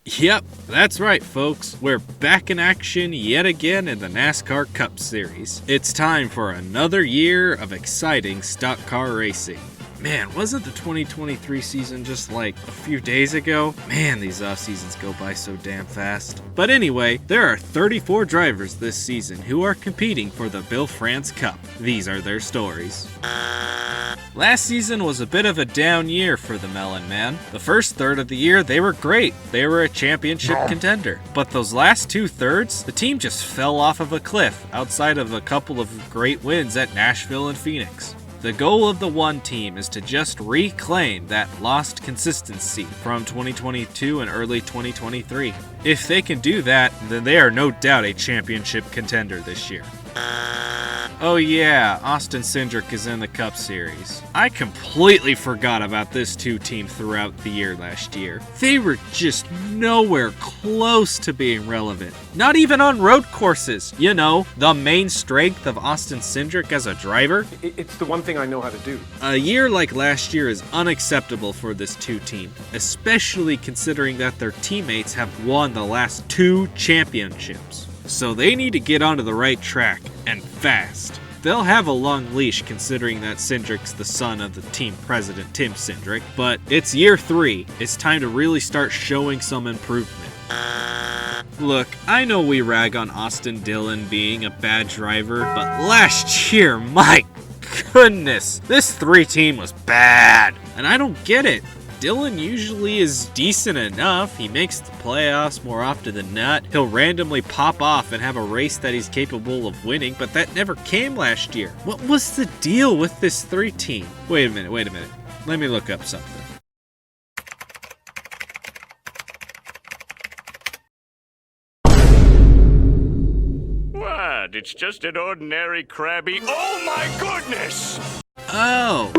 Yep, that's right, folks. We're back in action yet again in the NASCAR Cup Series. It's time for another year of exciting stock car racing. Man, wasn't the 2023 season just like a few days ago? Man, these off seasons go by so damn fast. But anyway, there are 34 drivers this season who are competing for the Bill France Cup. These are their stories. Last season was a bit of a down year for the Melon Man. The first third of the year, they were great. They were a championship contender. But those last two thirds, the team just fell off of a cliff outside of a couple of great wins at Nashville and Phoenix. The goal of the one team is to just reclaim that lost consistency from 2022 and early 2023. If they can do that, then they are no doubt a championship contender this year. Oh yeah, Austin Cindric is in the Cup Series. I completely forgot about this two-team throughout the year last year. They were just nowhere close to being relevant. Not even on road courses. You know, the main strength of Austin Cindric as a driver. It's the one thing I know how to do. A year like last year is unacceptable for this two-team, especially considering that their teammates have won the last two championships. So they need to get onto the right track, and fast. They'll have a long leash considering that Cindric's the son of the team president Tim Cindric, but it's year 3. It's time to really start showing some improvement. Look, I know we rag on Austin Dillon being a bad driver, but last year, my goodness, this 3 team was bad. And I don't get it. Dillon usually is decent enough. He makes the playoffs more often than not. He'll randomly pop off and have a race that he's capable of winning, but that never came last year. What was the deal with this 3 team? Wait a minute. Let me look up something. What? It's just an ordinary crabby. Oh my goodness! Oh,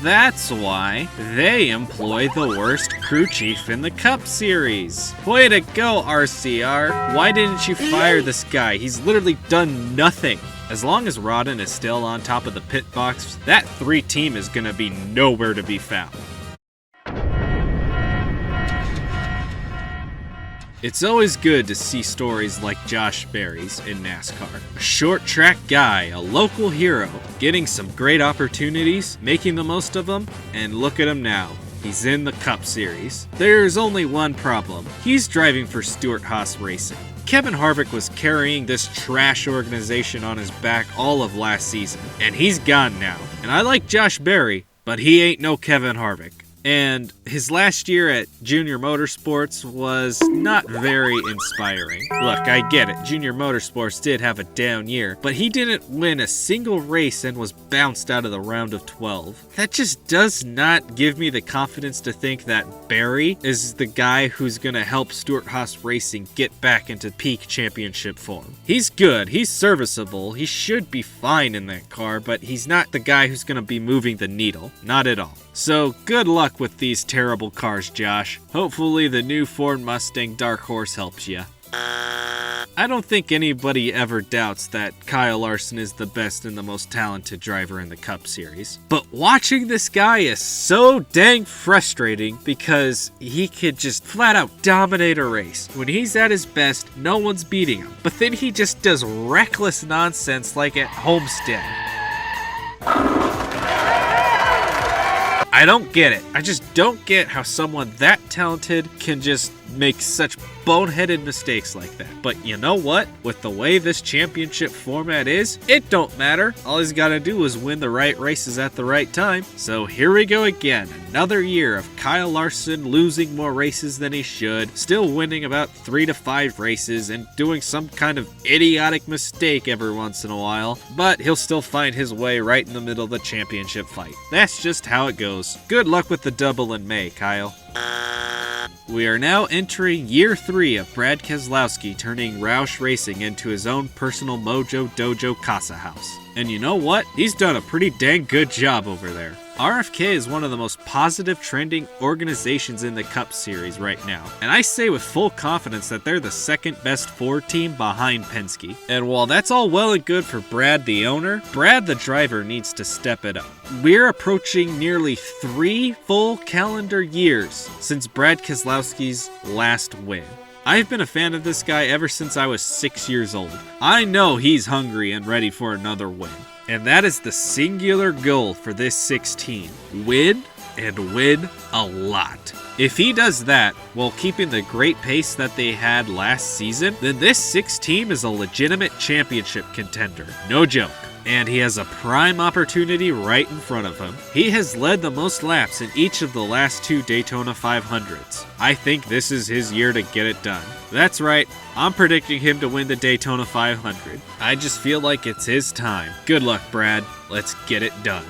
that's why they employ the worst crew chief in the Cup Series. Way to go, RCR. Why didn't you fire this guy? He's literally done nothing. As long as Rodden is still on top of the pit box, that 3 team is gonna be nowhere to be found. It's always good to see stories like Josh Berry's in NASCAR. A short track guy, a local hero, getting some great opportunities, making the most of them, and look at him now. He's in the Cup Series. There's only one problem. He's driving for Stewart-Haas Racing. Kevin Harvick was carrying this trash organization on his back all of last season, and he's gone now. And I like Josh Berry, but he ain't no Kevin Harvick. And his last year at Junior Motorsports was not very inspiring. Look, I get it, Junior Motorsports did have a down year, but he didn't win a single race and was bounced out of the round of 12. That just does not give me the confidence to think that Barry is the guy who's gonna help Stewart-Haas Racing get back into peak championship form. He's good, he's serviceable, he should be fine in that car, but he's not the guy who's gonna be moving the needle. Not at all. So, good luck with these terrible cars, Josh. Hopefully the new Ford Mustang Dark Horse helps you. I don't think anybody ever doubts that Kyle Larson is the best and the most talented driver in the Cup Series. But watching this guy is so dang frustrating because he could just flat out dominate a race. When he's at his best, no one's beating him. But then he just does reckless nonsense like at Homestead. I don't get it. I just don't get how someone that talented can just make such boneheaded mistakes like that. But you know what? With the way this championship format is, it don't matter. All he's got to do is win the right races at the right time. So here we go again. Another year of Kyle Larson losing more races than he should, still winning about 3 to 5 races and doing some kind of idiotic mistake every once in a while. But he'll still find his way right in the middle of the championship fight. That's just how it goes. Good luck with the double in May, Kyle. We are now entering year 3 of Brad Keselowski turning Roush Racing into his own personal Mojo Dojo Casa house. And you know what? He's done a pretty dang good job over there. RFK is one of the most positive trending organizations in the Cup Series right now, and I say with full confidence that they're the second best Ford team behind Penske. And while that's all well and good for Brad the owner, Brad the driver needs to step it up. We're approaching nearly 3 full calendar years since Brad Keselowski's last win. I've been a fan of this guy ever since I was 6 years old. I know he's hungry and ready for another win. And that is the singular goal for this 6 team. Win, and win a lot. If he does that while keeping the great pace that they had last season, then this 6 team is a legitimate championship contender. No joke. And he has a prime opportunity right in front of him. He has led the most laps in each of the last 2 Daytona 500s. I think this is his year to get it done. That's right, I'm predicting him to win the Daytona 500. I just feel like it's his time. Good luck, Brad. Let's get it done.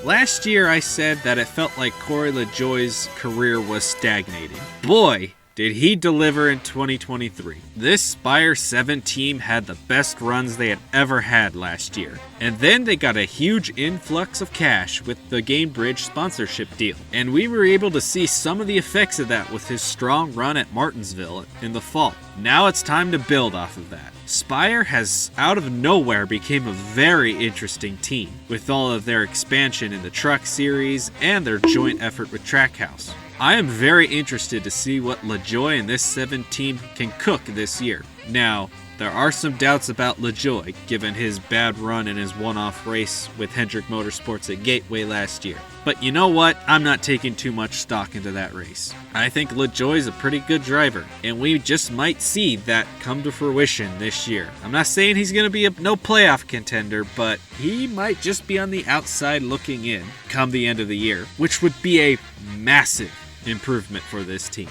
Last year I said that it felt like Corey LaJoie's career was stagnating. Boy, did he deliver in 2023. This Spire 7 team had the best runs they had ever had last year. And then they got a huge influx of cash with the Gamebridge sponsorship deal. And we were able to see some of the effects of that with his strong run at Martinsville in the fall. Now it's time to build off of that. Spire has, out of nowhere, became a very interesting team, with all of their expansion in the Truck Series and their joint effort with Trackhouse. I am very interested to see what LaJoie and this 7 team can cook this year. Now, there are some doubts about LaJoie, given his bad run in his one-off race with Hendrick Motorsports at Gateway last year. But you know what? I'm not taking too much stock into that race. I think LaJoie is a pretty good driver, and we just might see that come to fruition this year. I'm not saying he's going to be no playoff contender, but he might just be on the outside looking in come the end of the year, which would be a massive improvement for this team.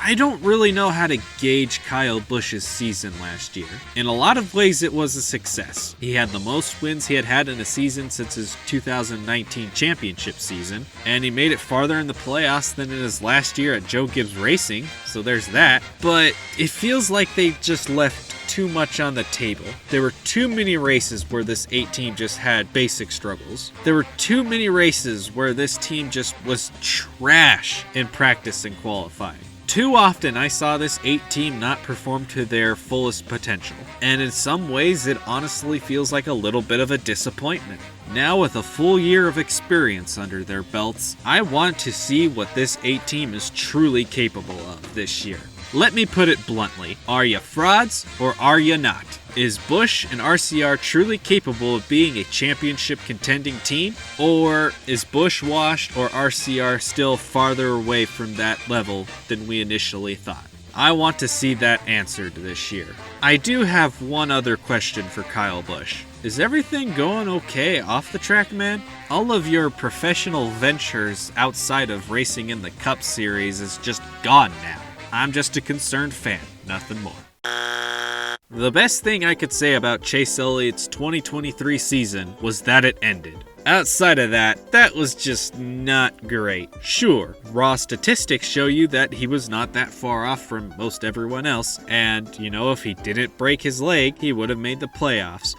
I don't really know how to gauge Kyle Busch's season last year. In a lot of ways, it was a success. He had the most wins he had had in a season since his 2019 championship season, and he made it farther in the playoffs than in his last year at Joe Gibbs Racing, so there's that. But it feels like they just left too much on the table. There were too many races where this 8 team just had basic struggles. There were too many races where this team just was trash in practice and qualifying. Too often I saw this 8 team not perform to their fullest potential, and in some ways it honestly feels like a little bit of a disappointment. Now with a full year of experience under their belts, I want to see what this 8 team is truly capable of this year. Let me put it bluntly, are you frauds or are you not? Is Busch and RCR truly capable of being a championship contending team? Or is Busch washed or RCR still farther away from that level than we initially thought? I want to see that answered this year. I do have one other question for Kyle Busch. Is everything going okay off the track, man? All of your professional ventures outside of racing in the Cup Series is just gone now. I'm just a concerned fan, nothing more. The best thing I could say about Chase Elliott's 2023 season was that it ended. Outside of that, that was just not great. Sure, raw statistics show you that he was not that far off from most everyone else, and, you know, if he didn't break his leg, he would have made the playoffs.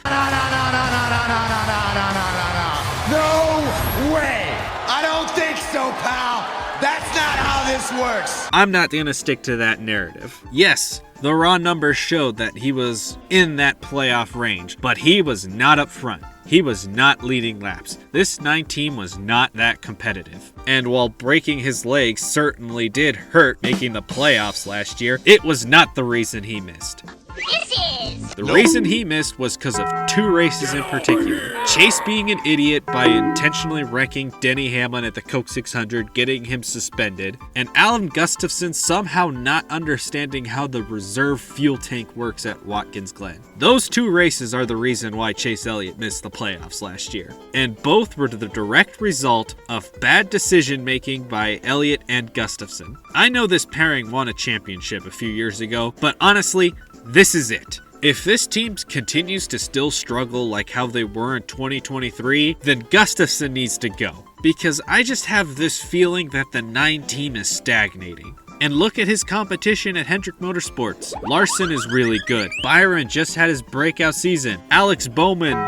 No way! I don't think so, pal! That's not how this works! I'm not gonna stick to that narrative. Yes, the raw numbers showed that he was in that playoff range, but he was not up front. He was not leading laps. This 9 team was not that competitive. And while breaking his leg certainly did hurt making the playoffs last year, it was not the reason he missed. The reason he missed was because of 2 races in particular. Chase being an idiot by intentionally wrecking Denny Hamlin at the Coke 600, getting him suspended, and Alan Gustafson somehow not understanding how the reserve fuel tank works at Watkins Glen. Those 2 races are the reason why Chase Elliott missed the playoffs last year, and both were the direct result of bad decision making by Elliott and Gustafson. I know this pairing won a championship a few years ago, but honestly, this is it. If this team continues to still struggle like how they were in 2023, then Gustafson needs to go. Because I just have this feeling that the 9 team is stagnating. And look at his competition at Hendrick Motorsports. Larson is really good. Byron just had his breakout season. Alex Bowman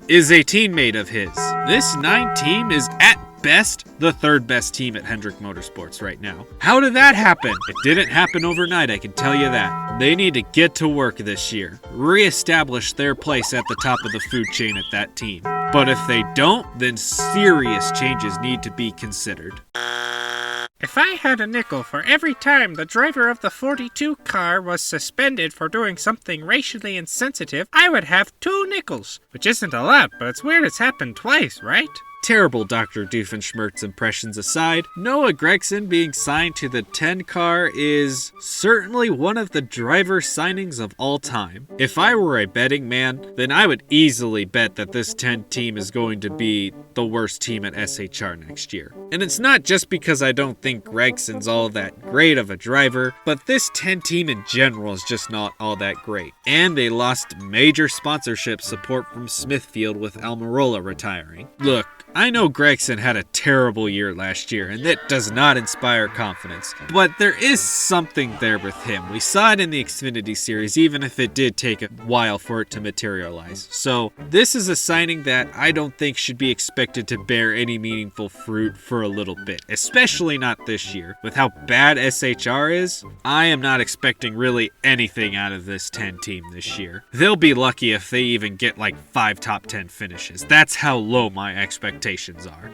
is a teammate of his. This 9 team is at best the 3rd best team at Hendrick Motorsports right now. How did that happen? It didn't happen overnight, I can tell you that. They need to get to work this year. Re-establish their place at the top of the food chain at that team. But if they don't, then serious changes need to be considered. If I had a nickel for every time the driver of the 42 car was suspended for doing something racially insensitive, I would have 2 nickels. Which isn't a lot, but it's weird it's happened twice, right? Terrible Dr. Doofenshmirtz impressions aside, Noah Gragson being signed to the 10 car is certainly one of the driver signings of all time. If I were a betting man, then I would easily bet that this 10 team is going to be the worst team at SHR next year. And it's not just because I don't think Gregson's all that great of a driver, but this 10 team in general is just not all that great. And they lost major sponsorship support from Smithfield with Almirola retiring. Look, I know Gragson had a terrible year last year, and that does not inspire confidence. But there is something there with him. We saw it in the Xfinity Series, even if it did take a while for it to materialize. So this is a signing that I don't think should be expected to bear any meaningful fruit for a little bit, especially not this year. With how bad SHR is, I am not expecting really anything out of this 10 team this year. They'll be lucky if they even get like 5 top 10 finishes. That's how low my expectations are.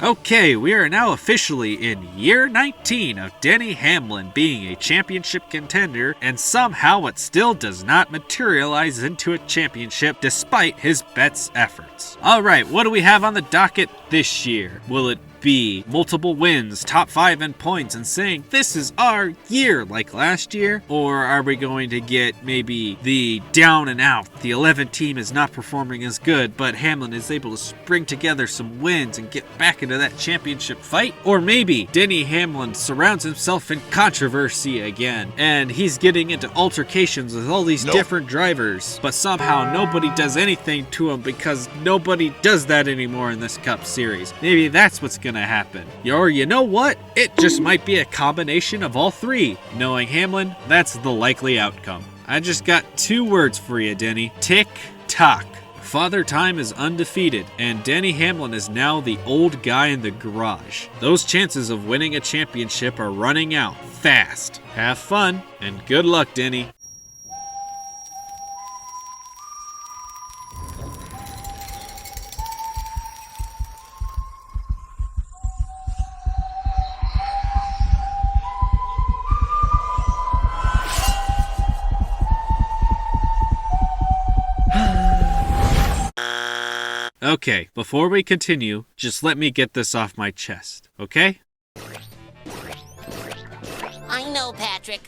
Okay, we are now officially in year 19 of Denny Hamlin being a championship contender, and somehow it still does not materialize into a championship despite his best efforts. Alright, what do we have on the docket this year? Will it be multiple wins, top 5 in points, and saying this is our year like last year? Or are we going to get maybe the down and out, the 11 team is not performing as good, but Hamlin is able to string together some wins and get back into that championship fight? Or maybe Denny Hamlin surrounds himself in controversy again, and he's getting into altercations with all these different drivers, but somehow nobody does anything to him because nobody does that anymore in this Cup Series. Maybe that's what's gonna happen. Or you know what? It just might be a combination of all 3. Knowing Hamlin, that's the likely outcome. I just got 2 words for you, Denny. Tick-tock. Father Time is undefeated, and Denny Hamlin is now the old guy in the garage. Those chances of winning a championship are running out fast. Have fun, and good luck, Denny. Okay, before we continue, just let me get this off my chest, okay? I know, Patrick.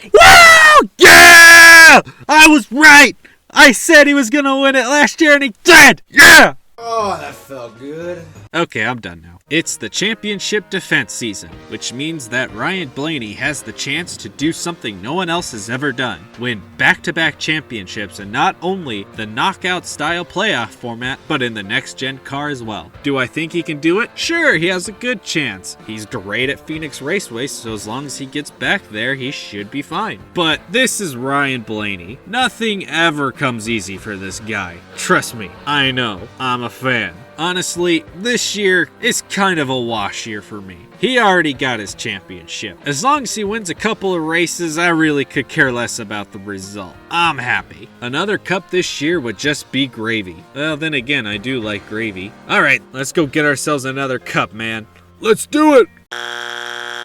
Woo! Yeah! I was right! I said he was gonna win it last year and he did! Yeah! Oh, that felt good. Okay, I'm done now. It's the championship defense season, which means that Ryan Blaney has the chance to do something no one else has ever done. Win back-to-back championships, and not only the knockout-style playoff format, but in the next-gen car as well. Do I think he can do it? Sure, he has a good chance. He's great at Phoenix Raceway, so as long as he gets back there, he should be fine. But this is Ryan Blaney. Nothing ever comes easy for this guy. Trust me, I know. I'm a fan. Honestly, this year is kind of a wash year for me. He already got his championship. As long as he wins a couple of races, I really could care less about the result. I'm happy. Another cup this year would just be gravy. Well, then again, I do like gravy. Alright, let's go get ourselves another cup, man. Let's do it!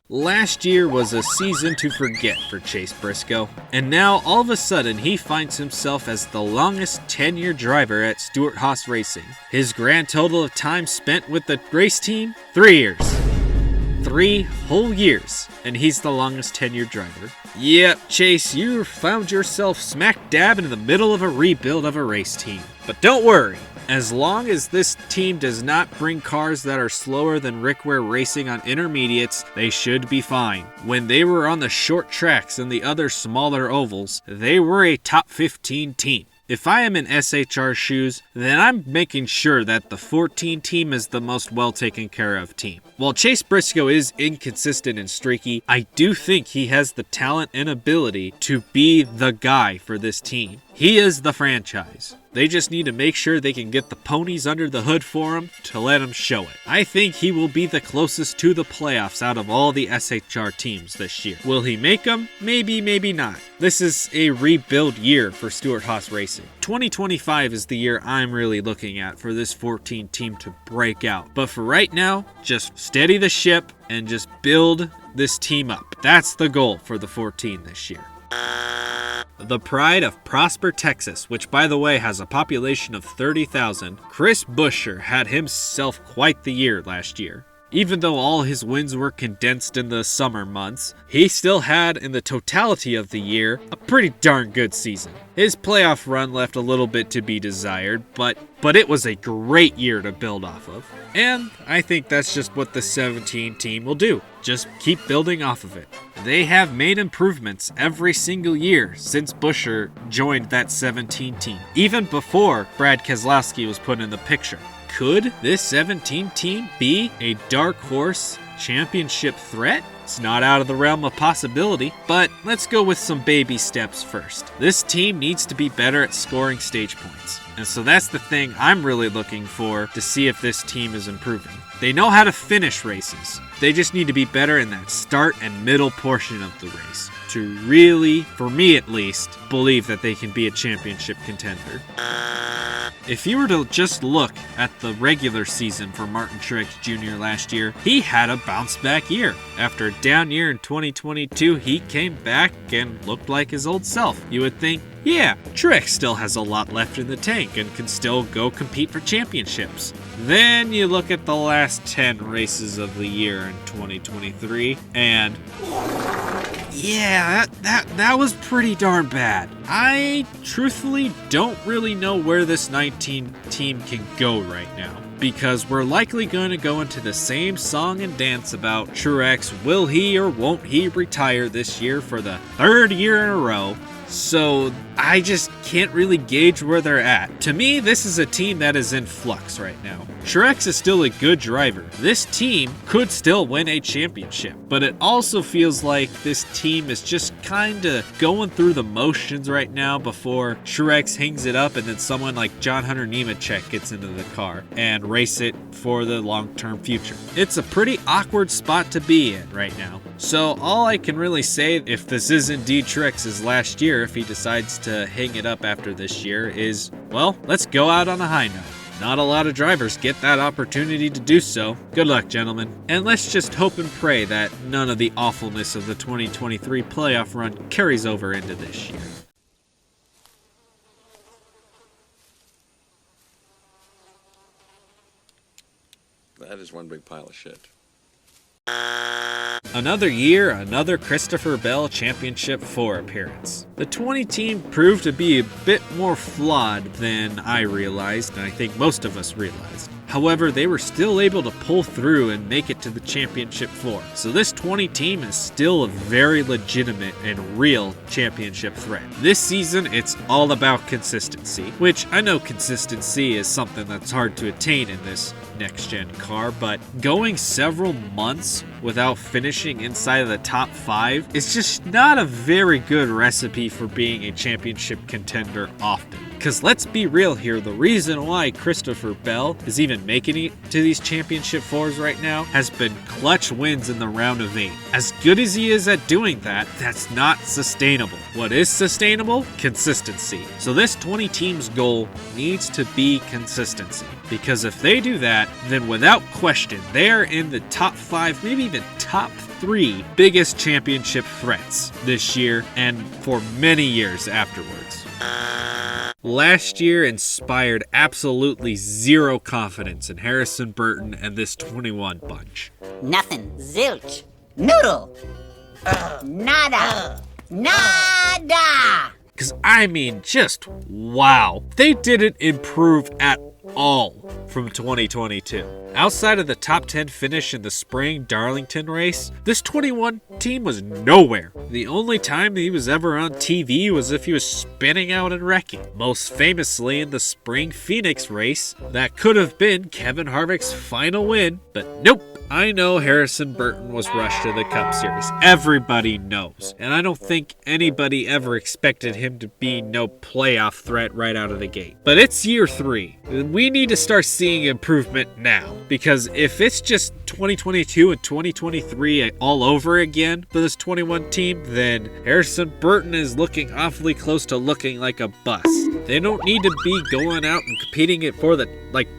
Last year was a season to forget for Chase Briscoe, and now all of a sudden he finds himself as the longest tenure driver at Stewart-Haas Racing. His grand total of time spent with the race team? 3 years. 3 whole years, and he's the longest tenured driver. Yep, Chase, you found yourself smack dab in the middle of a rebuild of a race team. But don't worry. As long as this team does not bring cars that are slower than Rick Ware Racing on intermediates, they should be fine. When they were on the short tracks and the other smaller ovals, they were a top 15 team. If I am in SHR shoes, then I'm making sure that the 14 team is the most well taken care of team. While Chase Briscoe is inconsistent and streaky, I do think he has the talent and ability to be the guy for this team. He is the franchise. They just need to make sure they can get the ponies under the hood for him to let him show it. I think he will be the closest to the playoffs out of all the SHR teams this year. Will he make them? Maybe, maybe not. This is a rebuild year for Stewart-Haas Racing. 2025 is the year I'm really looking at for this 14 team to break out. But for right now, just steady the ship and just build this team up. That's the goal for the 14 this year. The pride of Prosper, Texas, which by the way has a population of 30,000, Chris Buescher had himself quite the year last year. Even though all his wins were condensed in the summer months, he still had, in the totality of the year, a pretty darn good season. His playoff run left a little bit to be desired, but it was a great year to build off of. And I think that's just what the 17 team will do. Just keep building off of it. They have made improvements every single year since Buescher joined that 17 team, even before Brad Keselowski was put in the picture. Could this 17 team be a dark horse championship threat? It's not out of the realm of possibility, but let's go with some baby steps first. This team needs to be better at scoring stage points, and so that's the thing I'm really looking for to see if this team is improving. They know how to finish races. They just need to be better in that start and middle portion of the race to really, for me at least, believe that they can be a championship contender. If you were to just look at the regular season for Martin Truex Jr. last year, he had a bounce back year. After a down year in 2022, he came back and looked like his old self. You would think, yeah, Truex still has a lot left in the tank and can still go compete for championships. Then you look at the last 10 races of the year in 2023, and yeah, that was pretty darn bad. I truthfully don't really know where this 19 team can go right now, because we're likely going to go into the same song and dance about Truex. Will he or won't he retire this year for the third year in a row? So I just can't really gauge where they're at. To me, this is a team that is in flux right now. Truex is still a good driver. This team could still win a championship, but it also feels like this team is just kind of going through the motions right now before Truex hangs it up and then someone like John Hunter Nemechek gets into the car and race it for the long-term future. It's a pretty awkward spot to be in right now. So all I can really say, if this is indeed Truex's last year, if he decides to hang it up after this year, is, well, let's go out on a high note. Not a lot of drivers get that opportunity to do so. Good luck, gentlemen. And let's just hope and pray that none of the awfulness of the 2023 playoff run carries over into this year. That is one big pile of shit. Another year, another Christopher Bell Championship 4 appearance. The 20 team proved to be a bit more flawed than I realized, and I think most of us realized. However, they were still able to pull through and make it to the Championship 4. So this 20 team is still a very legitimate and real championship threat. This season, it's all about consistency, which I know consistency is something that's hard to attain in this next-gen car, but going several months without finishing inside of the top 5 is just not a very good recipe for being a championship contender often. Because let's be real here, the reason why Christopher Bell is even making it to these championship 4s right now has been clutch wins in the round of 8. As good as he is at doing that, that's not sustainable. What is sustainable? Consistency. So this 20 team's goal needs to be consistency. Because if they do that, then without question, they are in the top 5, maybe even top 3 biggest championship threats this year and for many years afterwards. Last year inspired absolutely zero confidence in Harrison Burton and this 21 bunch. Nothing. Zilch. Noodle. Nada. Nada. Because I mean, just wow. They didn't improve at all from 2022. Outside of the top 10 finish in the spring Darlington race, this 21 team was nowhere. The only time he was ever on TV was if he was spinning out and wrecking. Most famously in the spring Phoenix race, that could have been Kevin Harvick's final win, but nope. I know Harrison Burton was rushed to the Cup Series. Everybody knows. And I don't think anybody ever expected him to be no playoff threat right out of the gate. But it's year 3. We need to start seeing improvement now. Because if it's just 2022 and 2023 all over again for this 21 team, then Harrison Burton is looking awfully close to looking like a bust. They don't need to be going out and competing it for the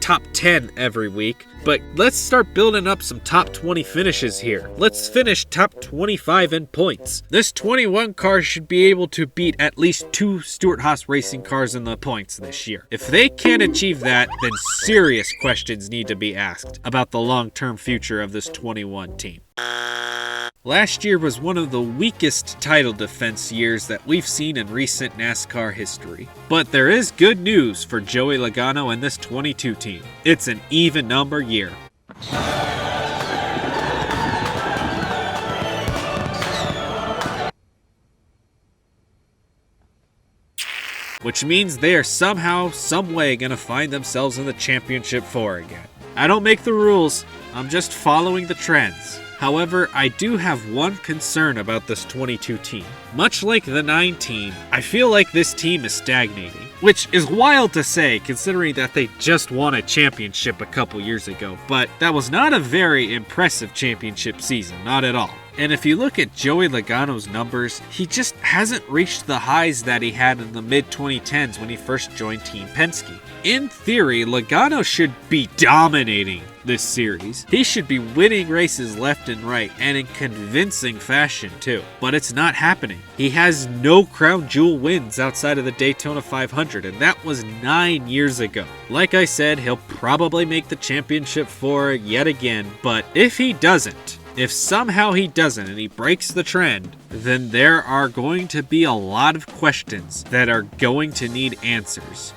top 10 every week. But let's start building up some top 20 finishes here. Let's finish top 25 in points. This 21 car should be able to beat at least 2 Stewart-Haas racing cars in the points this year. If they can't achieve that, then serious questions need to be asked about the long-term future of this 21 team. Last year was one of the weakest title defense years that we've seen in recent NASCAR history. But there is good news for Joey Logano and this 22 team. It's an even number year. Which means they are somehow, some way gonna find themselves in the championship 4 again. I don't make the rules, I'm just following the trends. However, I do have one concern about this 22 team. Much like the 9 team, I feel like this team is stagnating. Which is wild to say considering that they just won a championship a couple years ago. But that was not a very impressive championship season, not at all. And if you look at Joey Logano's numbers, he just hasn't reached the highs that he had in the mid-2010s when he first joined Team Penske. In theory, Logano should be dominating this series. He should be winning races left and right, and in convincing fashion too. But it's not happening. He has no crown jewel wins outside of the Daytona 500, and that was 9 years ago. Like I said, he'll probably make the championship 4 yet again, but if he doesn't, if somehow he doesn't and he breaks the trend, then there are going to be a lot of questions that are going to need answers.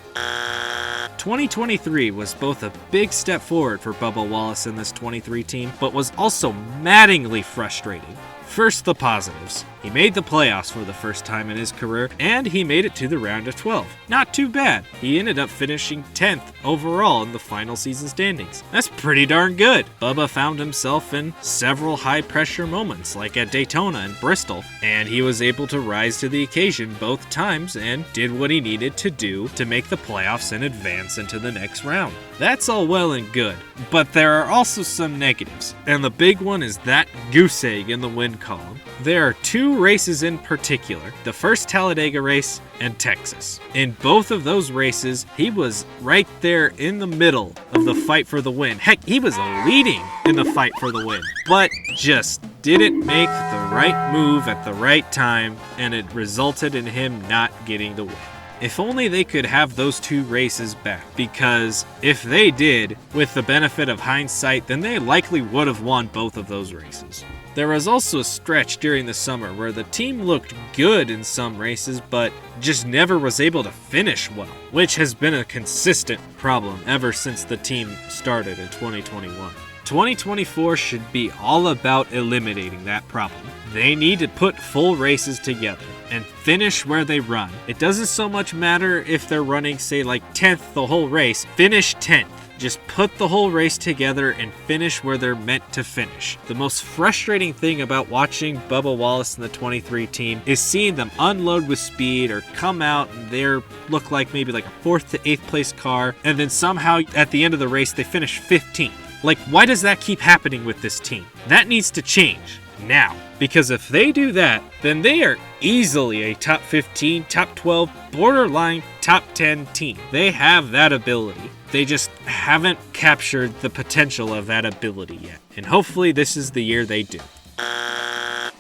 2023 was both a big step forward for Bubba Wallace and this 23 team, but was also maddeningly frustrating. First, the positives. He made the playoffs for the first time in his career, and he made it to the round of 12. Not too bad. He ended up finishing 10th overall in the final season standings. That's pretty darn good. Bubba found himself in several high-pressure moments, like at Daytona and Bristol, and he was able to rise to the occasion both times and did what he needed to do to make the playoffs and advance into the next round. That's all well and good, but there are also some negatives, and the big one is that goose egg in the win column. There are 2 races in particular, the first Talladega race and Texas. In both of those races, he was right there in the middle of the fight for the win. Heck, he was leading in the fight for the win, but just didn't make the right move at the right time, and it resulted in him not getting the win. If only they could have those 2 races back, because if they did, with the benefit of hindsight, then they likely would have won both of those races. There was also a stretch during the summer where the team looked good in some races, but just never was able to finish well, which has been a consistent problem ever since the team started in 2021. 2024 should be all about eliminating that problem. They need to put full races together and finish where they run. It doesn't so much matter if they're running, say, like 10th the whole race. Finish 10th. Just put the whole race together and finish where they're meant to finish. The most frustrating thing about watching Bubba Wallace and the 23 team is seeing them unload with speed or come out and they look like maybe like a 4th to 8th place car, and then somehow at the end of the race they finish 15th. Like, why does that keep happening with this team? That needs to change now. Because if they do that, then they are easily a top 15, top 12, borderline top 10 team. They have that ability. They just haven't captured the potential of that ability yet. And hopefully this is the year they do.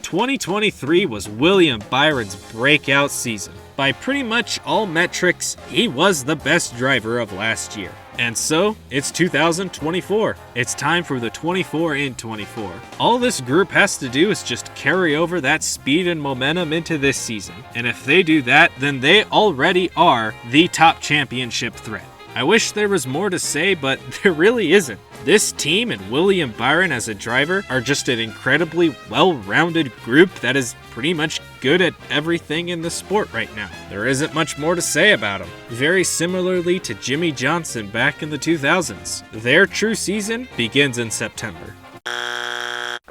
2023 was William Byron's breakout season. By pretty much all metrics, he was the best driver of last year. And so, it's 2024. It's time for the 24 in 24. All this group has to do is just carry over that speed and momentum into this season. And if they do that, then they already are the top championship threat. I wish there was more to say, but there really isn't. This team and William Byron as a driver are just an incredibly well-rounded group that is pretty much good at everything in the sport right now. There isn't much more to say about them. Very similarly to Jimmy Johnson back in the 2000s. Their true season begins in September.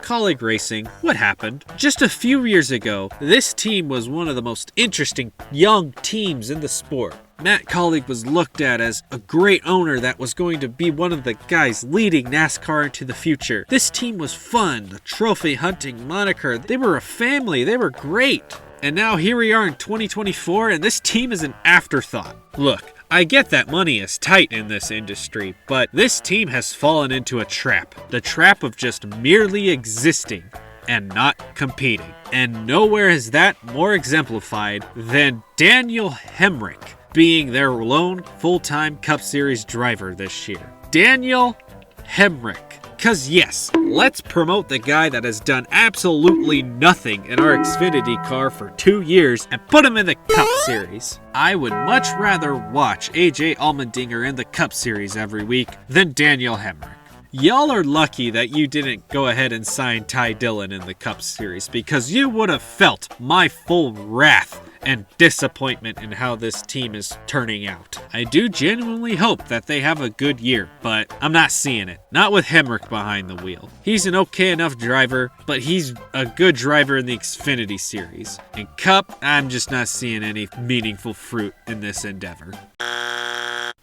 Colleague racing, what happened? Just a few years ago, this team was one of the most interesting young teams in the sport. Matt Colleague was looked at as a great owner that was going to be one of the guys leading NASCAR into the future. This team was fun, the trophy hunting moniker, they were a family, they were great. And now here we are in 2024 and this team is an afterthought. Look, I get that money is tight in this industry, but this team has fallen into a trap. The trap of just merely existing and not competing. And nowhere is that more exemplified than Daniel Hemrick being their lone full-time Cup Series driver this year. Daniel Hemrick. Cause yes, let's promote the guy that has done absolutely nothing in our Xfinity car for 2 years and put him in the Cup Series. I would much rather watch AJ Allmendinger in the Cup Series every week than Daniel Hemrick. Y'all are lucky that you didn't go ahead and sign Ty Dillon in the Cup Series because you would have felt my full wrath and disappointment in how this team is turning out. I do genuinely hope that they have a good year, but I'm not seeing it. Not with Hemrick behind the wheel. He's an okay enough driver, but he's a good driver in the Xfinity Series. In Cup, I'm just not seeing any meaningful fruit in this endeavor.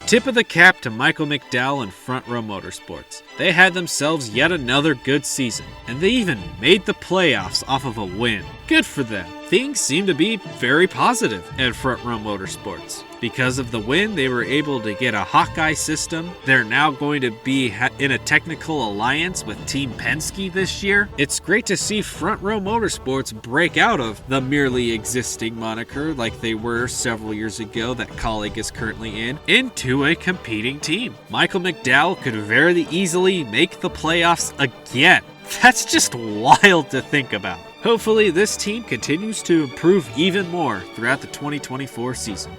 Tip of the cap to Michael McDowell and Front Row Motorsports. They had themselves yet another good season, and they even made the playoffs off of a win. Good for them. Things seem to be very positive at Front Row Motorsports. Because of the win, they were able to get a Hawkeye system. They're now going to be in a technical alliance with Team Penske this year. It's great to see Front Row Motorsports break out of the merely existing moniker like they were several years ago that Colleague is currently in, into a competing team. Michael McDowell could very easily make the playoffs again. That's just wild to think about. Hopefully this team continues to improve even more throughout the 2024 season.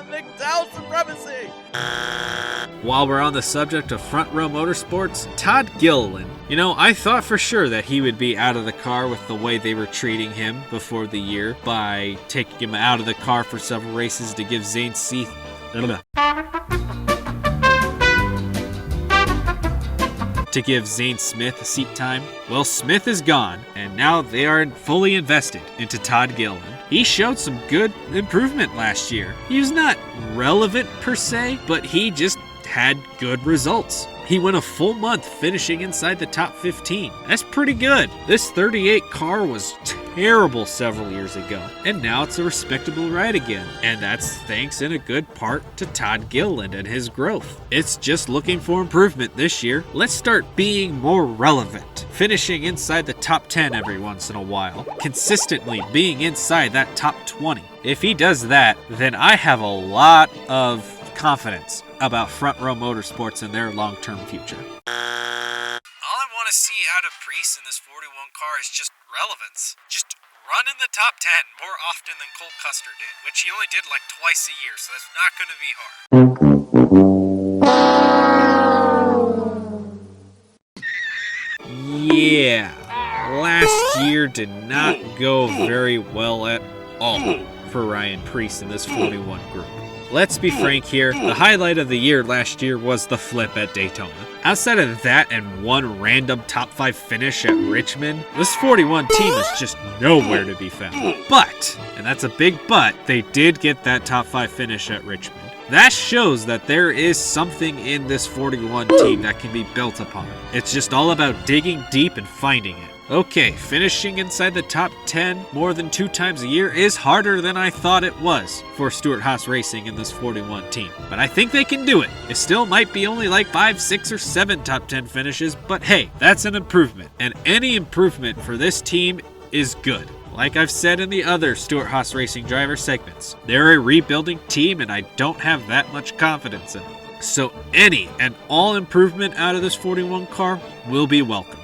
McDowell supremacy! While we're on the subject of Front Row Motorsports, Todd Gilliland. You know, I thought for sure that he would be out of the car with the way they were treating him before the year by taking him out of the car for several races to give Zane Smith seat time. Well, Smith is gone, and now they are fully invested into Todd Gilliland. He showed some good improvement last year. He was not relevant per se, but he just had good results. He went a full month finishing inside the top 15. That's pretty good. This 38 car was terrible several years ago, and now it's a respectable ride again. And that's thanks in a good part to Todd Gilliland and his growth. It's just looking for improvement this year. Let's start being more relevant. Finishing inside the top 10 every once in a while. Consistently being inside that top 20. If he does that, then I have a lot of confidence about Front Row Motorsports and their long-term future. All I want to see out of Priest in this 41 car is just relevance. Just run in the top 10 more often than Cole Custer did, which he only did like twice a year, so that's not going to be hard. Yeah, last year did not go very well at all for Ryan Priest in this 41 group. Let's be frank here, the highlight of the year last year was the flip at Daytona. Outside of that and one random top 5 finish at Richmond, this 41 team is just nowhere to be found. But, and that's a big but, they did get that top 5 finish at Richmond. That shows that there is something in this 41 team that can be built upon. It's just all about digging deep and finding it. Okay, finishing inside the top 10 more than 2 times a year is harder than I thought it was for Stewart-Haas Racing in this 41 team. But I think they can do it. It still might be only like 5, 6, or 7 top 10 finishes, but hey, that's an improvement. And any improvement for this team is good. Like I've said in the other Stewart-Haas Racing driver segments, they're a rebuilding team and I don't have that much confidence in them. So any and all improvement out of this 41 car will be welcome.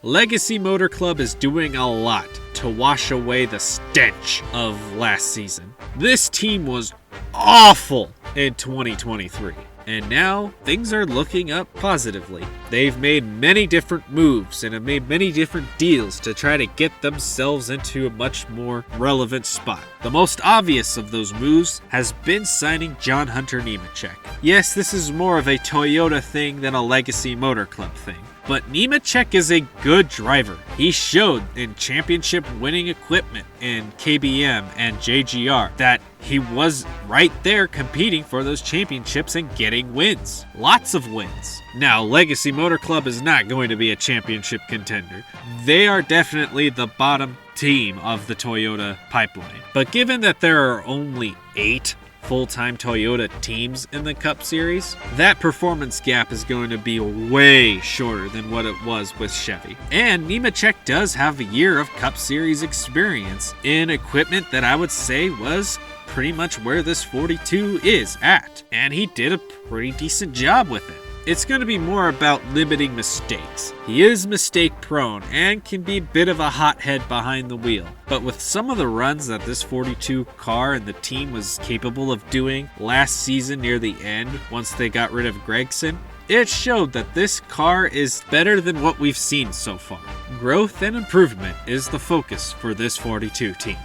Legacy Motor Club is doing a lot to wash away the stench of last season. This team was awful in 2023. And now, things are looking up positively. They've made many different moves and have made many different deals to try to get themselves into a much more relevant spot. The most obvious of those moves has been signing John Hunter Nemechek. Yes, this is more of a Toyota thing than a Legacy Motor Club thing. But Nemechek is a good driver. He showed in championship winning equipment in KBM and JGR that he was right there competing for those championships and getting wins. Lots of wins. Now, Legacy Motor Club is not going to be a championship contender. They are definitely the bottom team of the Toyota pipeline. But given that there are only 8 full-time Toyota teams in the Cup Series, that performance gap is going to be way shorter than what it was with Chevy. And Nemechek does have a year of Cup Series experience in equipment that I would say was pretty much where this 42 is at. And he did a pretty decent job with it. It's going to be more about limiting mistakes. He is mistake prone and can be a bit of a hothead behind the wheel. But with some of the runs that this 42 car and the team was capable of doing last season near the end, once they got rid of Gregson, it showed that this car is better than what we've seen so far. Growth and improvement is the focus for this 42 team.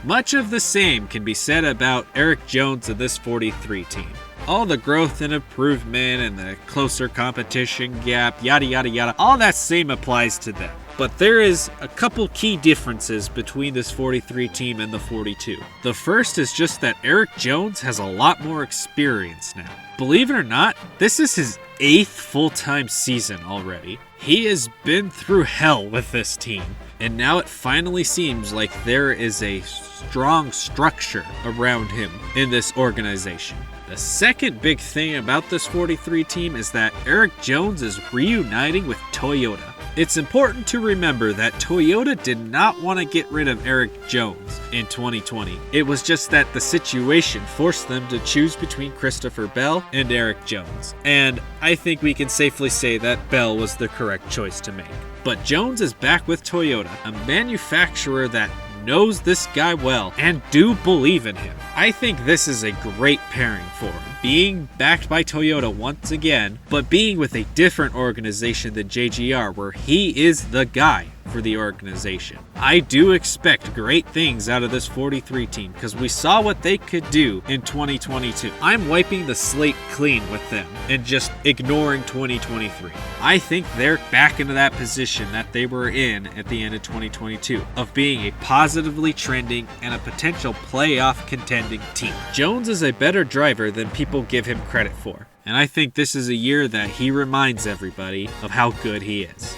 Much of the same can be said about Eric Jones of this 43 team. All the growth and improvement and the closer competition gap, yada yada yada, all that same applies to them. But there is a couple key differences between this 43 team and the 42. The first is just that Eric Jones has a lot more experience now. Believe it or not, this is his 8th full-time season already. He has been through hell with this team, and now it finally seems like there is a strong structure around him in this organization. The second big thing about this 43 team is that Eric Jones is reuniting with Toyota. It's important to remember that Toyota did not want to get rid of Eric Jones in 2020. It was just that the situation forced them to choose between Christopher Bell and Eric Jones. And I think we can safely say that Bell was the correct choice to make. But Jones is back with Toyota, a manufacturer that knows this guy well and do believe in him. I think this is a great pairing for him. Being backed by Toyota once again, but being with a different organization than JGR where he is the guy for the organization. I do expect great things out of this 43 team because we saw what they could do in 2022. I'm wiping the slate clean with them and just ignoring 2023. I think they're back into that position that they were in at the end of 2022 of being a positively trending and a potential playoff contending team. Jones is a better driver than people give him credit for, and I think this is a year that he reminds everybody of how good he is.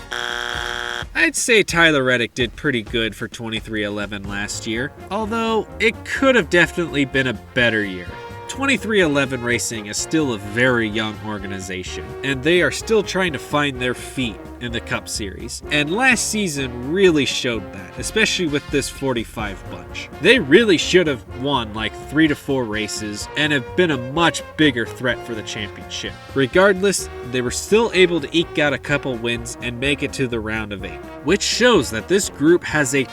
I'd say Tyler Reddick did pretty good for 23XI last year, although it could have definitely been a better year. 23XI Racing is still a very young organization, and they are still trying to find their feet in the Cup Series. And last season really showed that, especially with this 45 bunch. They really should have won like 3 to 4 races and have been a much bigger threat for the championship. Regardless, they were still able to eke out a couple wins and make it to the round of 8, which shows that this group has a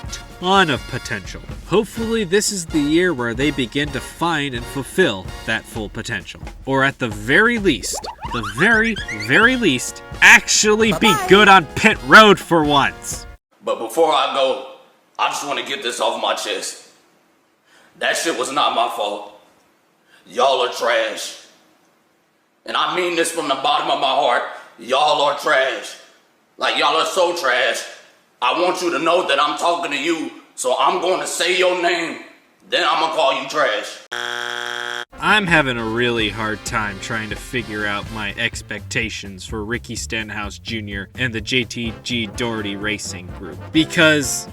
ton of potential. Hopefully this is the year where they begin to find and fulfill that full potential. Or at the very least, actually be good on pit road for once. But before I go, I just want to get this off my chest. That shit was not my fault. Y'all are trash. And I mean this from the bottom of my heart. Y'all are trash. Like, y'all are so trash. I want you to know that I'm talking to you, so I'm going to say your name, then I'm going to call you trash. I'm having a really hard time trying to figure out my expectations for Ricky Stenhouse Jr. and the JTG Doherty Racing Group. Because,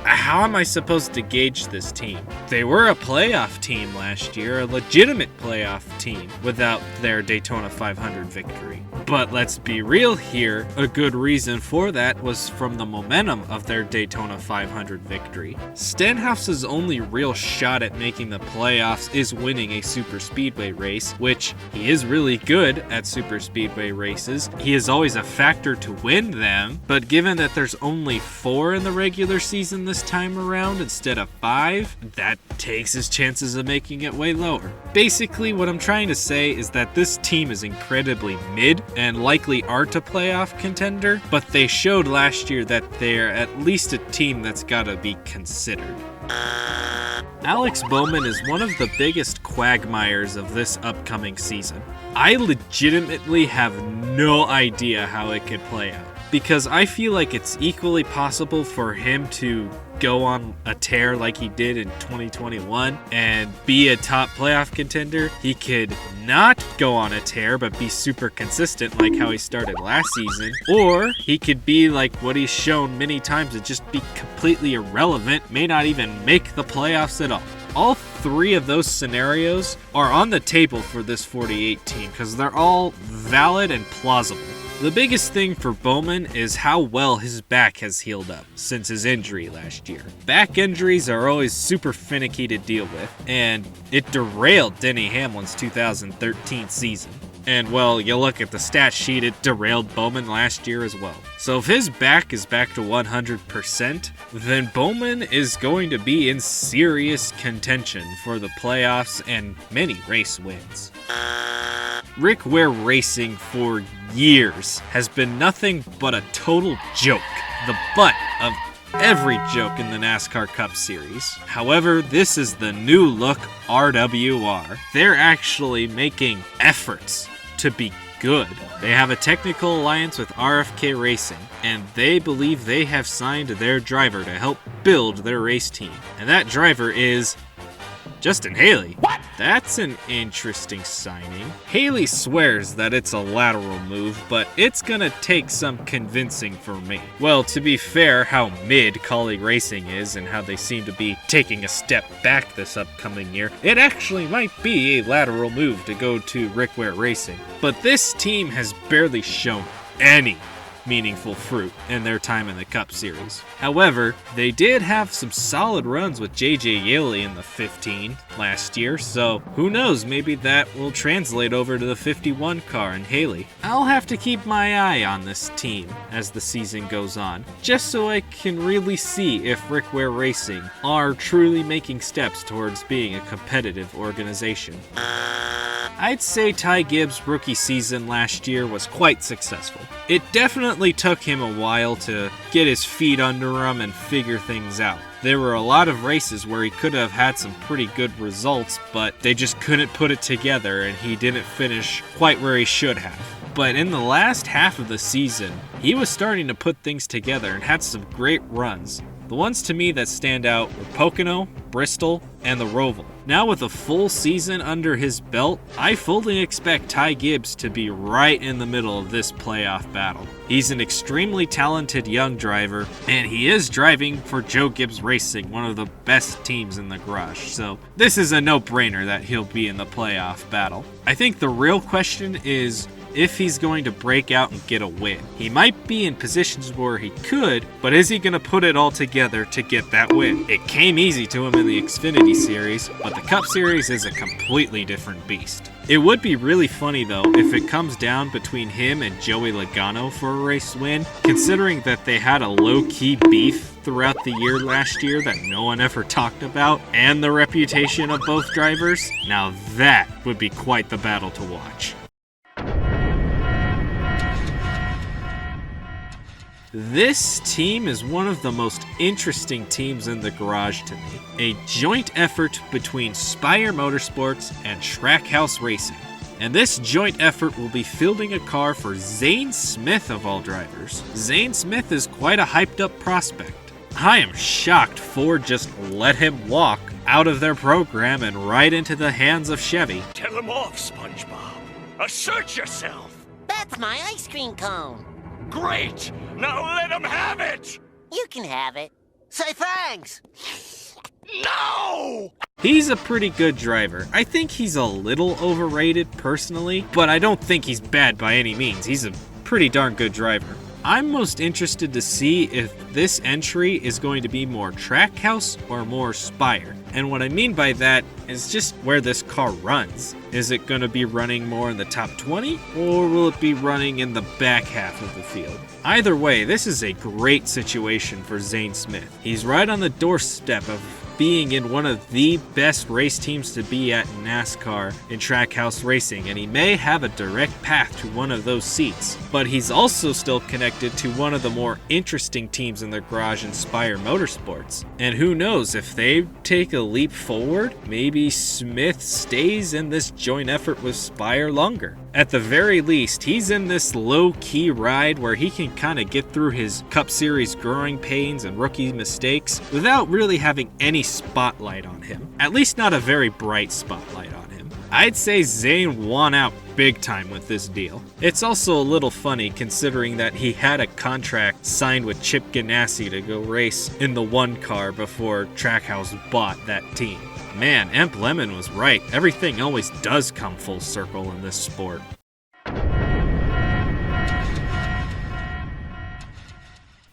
how am I supposed to gauge this team? They were a playoff team last year, a legitimate playoff team, without their Daytona 500 victory. But let's be real here, a good reason for that was from the momentum of their Daytona 500 victory. Stenhouse's only real shot at making the playoffs is winning a super speedway race, which he is really good at super speedway races. He is always a factor to win them, but given that there's only 4 in the regular regular season this time around instead of 5, that takes his chances of making it way lower. Basically, what I'm trying to say is that this team is incredibly mid and likely aren't a playoff contender, but they showed last year that they're at least a team that's gotta be considered. Alex Bowman is one of the biggest quagmires of this upcoming season. I legitimately have no idea how it could play out, because I feel like it's equally possible for him to go on a tear like he did in 2021 and be a top playoff contender. He could not go on a tear but be super consistent like how he started last season, or he could be like what he's shown many times and just be completely irrelevant, may not even make the playoffs at all. All 3 of those scenarios are on the table for this 48 team because they're all valid and plausible. The biggest thing for Bowman is how well his back has healed up since his injury last year. Back injuries are always super finicky to deal with, and it derailed Denny Hamlin's 2013 season. And well, you look at the stat sheet, it derailed Bowman last year as well. So if his back is back to 100%, then Bowman is going to be in serious contention for the playoffs and many race wins. Rick Ware Racing for years has been nothing but a total joke, the butt of every joke in the NASCAR Cup Series. However, this is the new look RWR. They're actually making efforts to be good. They have a technical alliance with RFK Racing, and they believe they have signed their driver to help build their race team. And that driver is Justin Haley. What? That's an interesting signing. Haley swears that it's a lateral move, but it's gonna take some convincing for me. Well, to be fair, how mid Collie Racing is and how they seem to be taking a step back this upcoming year, it actually might be a lateral move to go to Rick Ware Racing. But this team has barely shown any meaningful fruit in their time in the Cup Series. However, they did have some solid runs with JJ Yeley in the 15 last year, so who knows, maybe that will translate over to the 51 car in Haley. I'll have to keep my eye on this team as the season goes on, just so I can really see if Rick Ware Racing are truly making steps towards being a competitive organization. I'd say Ty Gibbs' rookie season last year was quite successful. It definitely took him a while to get his feet under him and figure things out. There were a lot of races where he could have had some pretty good results, but they just couldn't put it together and he didn't finish quite where he should have. But in the last half of the season, he was starting to put things together and had some great runs. The ones to me that stand out were Pocono, Bristol, and the Roval. Now with a full season under his belt, I fully expect Ty Gibbs to be right in the middle of this playoff battle. He's an extremely talented young driver, and he is driving for Joe Gibbs Racing, one of the best teams in the garage, so this is a no-brainer that he'll be in the playoff battle. I think the real question is if he's going to break out and get a win. He might be in positions where he could, but is he going to put it all together to get that win? It came easy to him in the Xfinity Series, but the Cup Series is a completely different beast. It would be really funny though if it comes down between him and Joey Logano for a race win, considering that they had a low-key beef throughout the year last year that no one ever talked about, and the reputation of both drivers. Now that would be quite the battle to watch. This team is one of the most interesting teams in the garage to me. A joint effort between Spire Motorsports and Trackhouse Racing. And this joint effort will be fielding a car for Zane Smith of all drivers. Zane Smith is quite a hyped up prospect. I am shocked Ford just let him walk out of their program and right into the hands of Chevy. Tell him off, SpongeBob. Assert yourself. That's my ice cream cone. Great! Now let him have it! You can have it. Say thanks. No! He's a pretty good driver. I think he's a little overrated personally, but I don't think he's bad by any means. He's a pretty darn good driver. I'm most interested to see if this entry is going to be more Trackhouse or more Spire. And what I mean by that is just where this car runs. Is it going to be running more in the top 20, or will it be running in the back half of the field? Either way, this is a great situation for Zane Smith. He's right on the doorstep of being in one of the best race teams to be at in NASCAR in Trackhouse Racing, and he may have a direct path to one of those seats. But he's also still connected to one of the more interesting teams in their garage, Inspire Motorsports. And who knows, if they take a leap forward, maybe Smith stays in this joint effort with Spire longer. At the very least, he's in this low-key ride where he can kind of get through his Cup Series growing pains and rookie mistakes without really having any spotlight on him. At least not a very bright spotlight on him. I'd say Zane won out big time with this deal. It's also a little funny considering that he had a contract signed with Chip Ganassi to go race in the one car before Trackhouse bought that team. Man, Emp Lemon was right. Everything always does come full circle in this sport.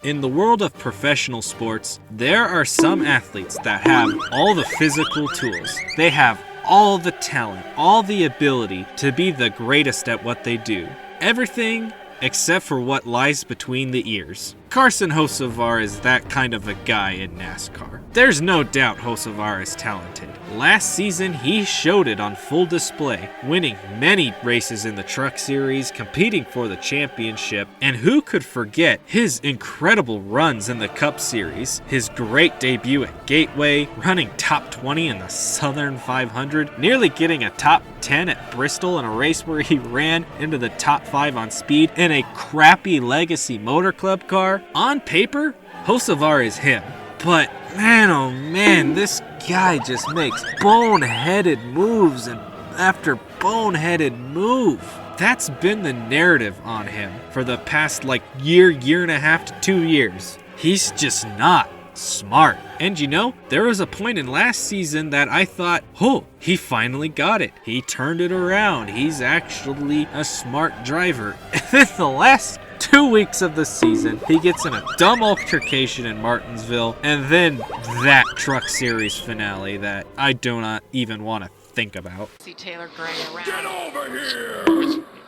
In the world of professional sports, there are some athletes that have all the physical tools. They have all the talent, all the ability to be the greatest at what they do. Everything except for what lies between the ears. Carson Hocevar is that kind of a guy in NASCAR. There's no doubt Hocevar is talented. Last season, he showed it on full display, winning many races in the Truck Series, competing for the championship, and who could forget his incredible runs in the Cup Series, his great debut at Gateway, running top 20 in the Southern 500, nearly getting a top 10 at Bristol in a race where he ran into the top 5 on speed in a crappy Legacy Motor Club car. On paper, Hocevar is him, but man oh man, this guy just makes boneheaded moves and after boneheaded move. That's been the narrative on him for the past year and a half to 2 years. He's just not smart. And you know, there was a point in last season that I thought, oh, he finally got it. He turned it around. He's actually a smart driver. And then the last 2 weeks of the season, he gets in a dumb altercation in Martinsville, and then that Truck Series finale that I do not even want to think about. See Taylor Gray around. Get over here!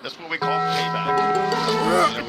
That's what we call payback.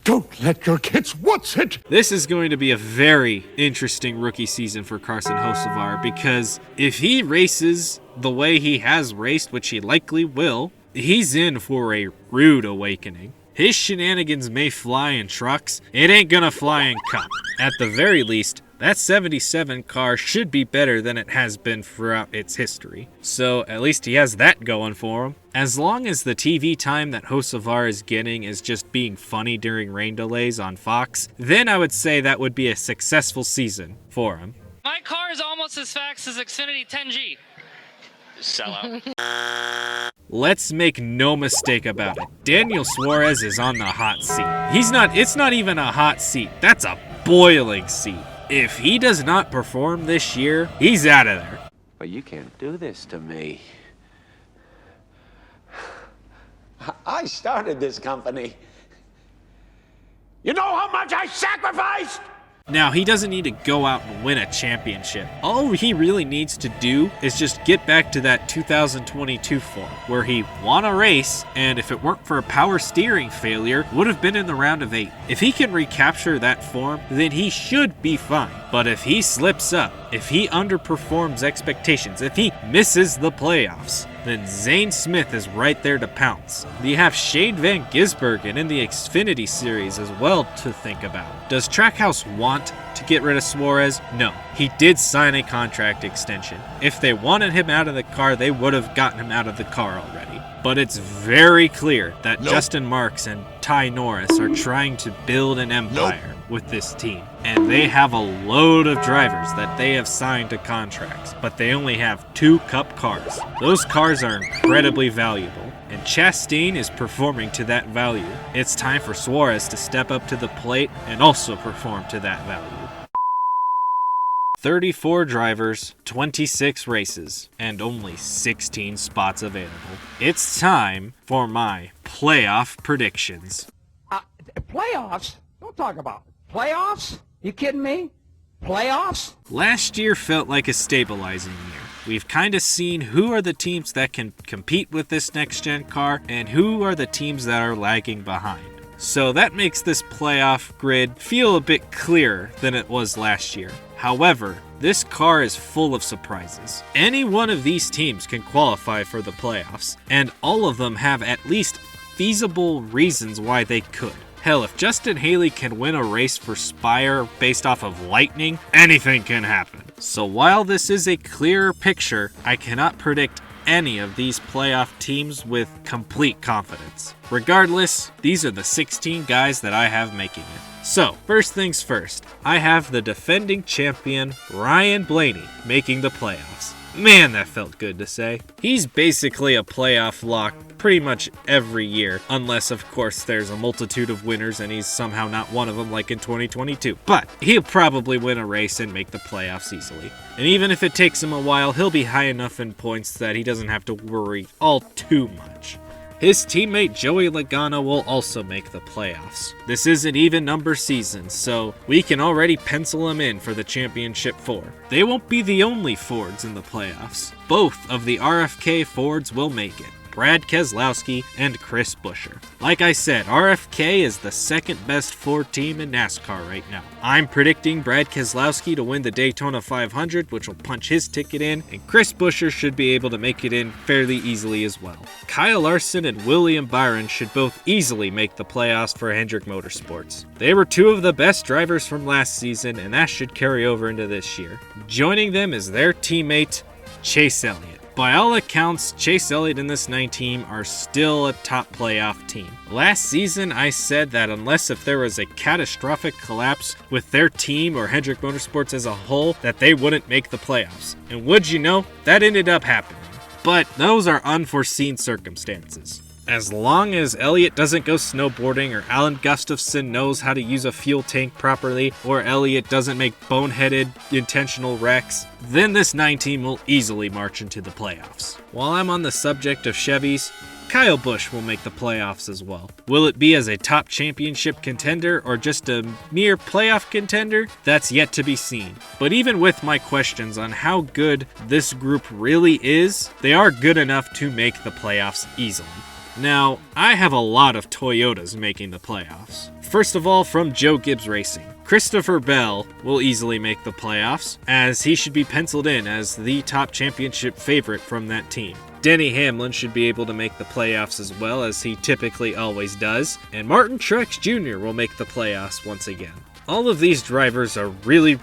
Don't let your kids watch it! This is going to be a very interesting rookie season for Carson Hocevar, because if he races the way he has raced, which he likely will, he's in for a rude awakening. His shenanigans may fly in trucks, it ain't gonna fly in Cup. At the very least, that 77 car should be better than it has been throughout its history. So at least he has that going for him. As long as the TV time that Hocevar is getting is just being funny during rain delays on Fox, then I would say that would be a successful season for him. My car is almost as fast as Xfinity 10G. Sell out. Let's make no mistake about it. Daniel Suarez is on the hot seat. It's not even a hot seat. That's a boiling seat. If he does not perform this year, he's out of there. But you can't do this to me. I started this company. You know how much I sacrificed? Now, he doesn't need to go out and win a championship. All he really needs to do is just get back to that 2022 form, where he won a race, and if it weren't for a power steering failure, would have been in the round of 8. If he can recapture that form, then he should be fine. But if he slips up, if he underperforms expectations, if he misses the playoffs, then Zane Smith is right there to pounce. You have Shane Van Gisbergen in the Xfinity Series as well to think about. Does Trackhouse want to get rid of Suarez? No. He did sign a contract extension. If they wanted him out of the car, they would have gotten him out of the car already. But it's very clear that Justin Marks and Ty Norris are trying to build an empire with this team. And they have a load of drivers that they have signed to contracts, but they only have 2 Cup cars. Those cars are incredibly valuable, and Chastain is performing to that value. It's time for Suarez to step up to the plate and also perform to that value. 34 drivers, 26 races, and only 16 spots available. It's time for my playoff predictions. Playoffs? Don't talk about playoffs? You kidding me? Playoffs? Last year felt like a stabilizing year. We've kind of seen who are the teams that can compete with this next-gen car and who are the teams that are lagging behind. So that makes this playoff grid feel a bit clearer than it was last year. However, this car is full of surprises. Any one of these teams can qualify for the playoffs, and all of them have at least feasible reasons why they could. Hell, if Justin Haley can win a race for Spire based off of lightning, anything can happen. So while this is a clearer picture, I cannot predict any of these playoff teams with complete confidence. Regardless, these are the 16 guys that I have making it. So, first things first, I have the defending champion Ryan Blaney making the playoffs. Man, that felt good to say. He's basically a playoff lock pretty much every year, unless of course there's a multitude of winners and he's somehow not one of them like in 2022. But he'll probably win a race and make the playoffs easily. And even if it takes him a while, he'll be high enough in points that he doesn't have to worry all too much. His teammate Joey Logano will also make the playoffs. This is an even number season, so we can already pencil him in for the championship 4. They won't be the only Fords in the playoffs. Both of the RFK Fords will make it. Brad Keselowski and Chris Buescher. Like I said, RFK is the second best Ford team in NASCAR right now. I'm predicting Brad Keselowski to win the Daytona 500, which will punch his ticket in, and Chris Buescher should be able to make it in fairly easily as well. Kyle Larson and William Byron should both easily make the playoffs for Hendrick Motorsports. They were two of the best drivers from last season, and that should carry over into this year. Joining them is their teammate, Chase Elliott. By all accounts, Chase Elliott and this 9 team are still a top playoff team. Last season, I said that unless if there was a catastrophic collapse with their team or Hendrick Motorsports as a whole, that they wouldn't make the playoffs. And would you know, that ended up happening. But those are unforeseen circumstances. As long as Elliott doesn't go snowboarding, or Alan Gustafson knows how to use a fuel tank properly, or Elliott doesn't make boneheaded intentional wrecks, then this 9 team will easily march into the playoffs. While I'm on the subject of Chevys, Kyle Busch will make the playoffs as well. Will it be as a top championship contender or just a mere playoff contender? That's yet to be seen. But even with my questions on how good this group really is, they are good enough to make the playoffs easily. Now, I have a lot of Toyotas making the playoffs. First of all, from Joe Gibbs Racing. Christopher Bell will easily make the playoffs, as he should be penciled in as the top championship favorite from that team. Denny Hamlin should be able to make the playoffs as well, as he typically always does, and Martin Truex Jr. will make the playoffs once again. All of these drivers are really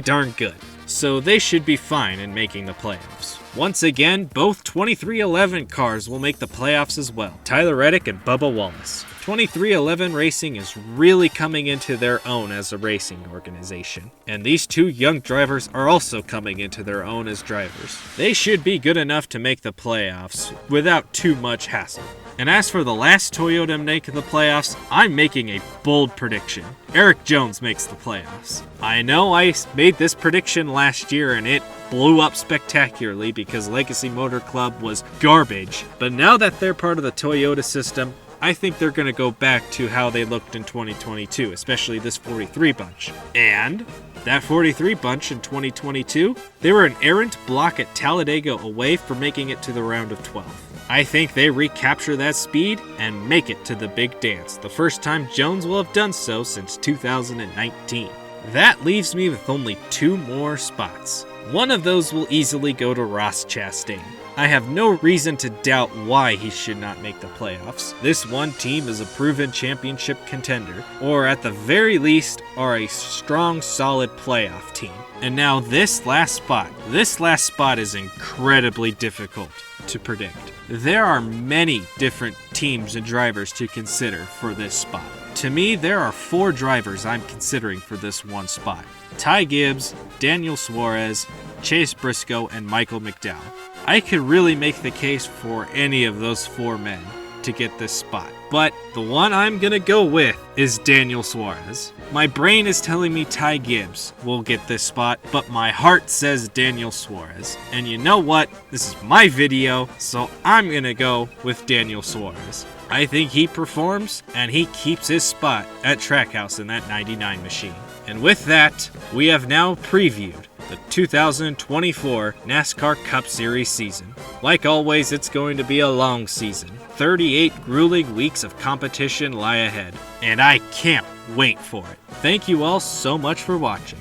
darn good, so they should be fine in making the playoffs. Once again, both 2311 cars will make the playoffs as well. Tyler Reddick and Bubba Wallace. 2311 Racing is really coming into their own as a racing organization, and these 2 young drivers are also coming into their own as drivers. They should be good enough to make the playoffs without too much hassle. And as for the last Toyota to make the playoffs, I'm making a bold prediction. Eric Jones makes the playoffs. I know I made this prediction last year and it blew up spectacularly because Legacy Motor Club was garbage, but now that they're part of the Toyota system, I think they're going to go back to how they looked in 2022, especially this 43 bunch. And that 43 bunch in 2022, they were an errant block at Talladega away from making it to the round of 12. I think they recapture that speed and make it to the big dance, the first time Jones will have done so since 2019. That leaves me with only 2 more spots. One of those will easily go to Ross Chastain. I have no reason to doubt why he should not make the playoffs. This one team is a proven championship contender, or at the very least, are a strong, solid playoff team. And now this last spot is incredibly difficult to predict. There are many different teams and drivers to consider for this spot. To me, there are 4 drivers I'm considering for this one spot. Ty Gibbs, Daniel Suarez, Chase Briscoe, and Michael McDowell. I could really make the case for any of those 4 men to get this spot, but the one I'm gonna go with is Daniel Suarez. My brain is telling me Ty Gibbs will get this spot, but my heart says Daniel Suarez. And you know what? This is my video, so I'm gonna go with Daniel Suarez. I think he performs, and he keeps his spot at Trackhouse in that 99 machine. And with that, we have now previewed the 2024 NASCAR Cup Series season. Like always, it's going to be a long season. 38 grueling weeks of competition lie ahead, and I can't wait for it. Thank you all so much for watching.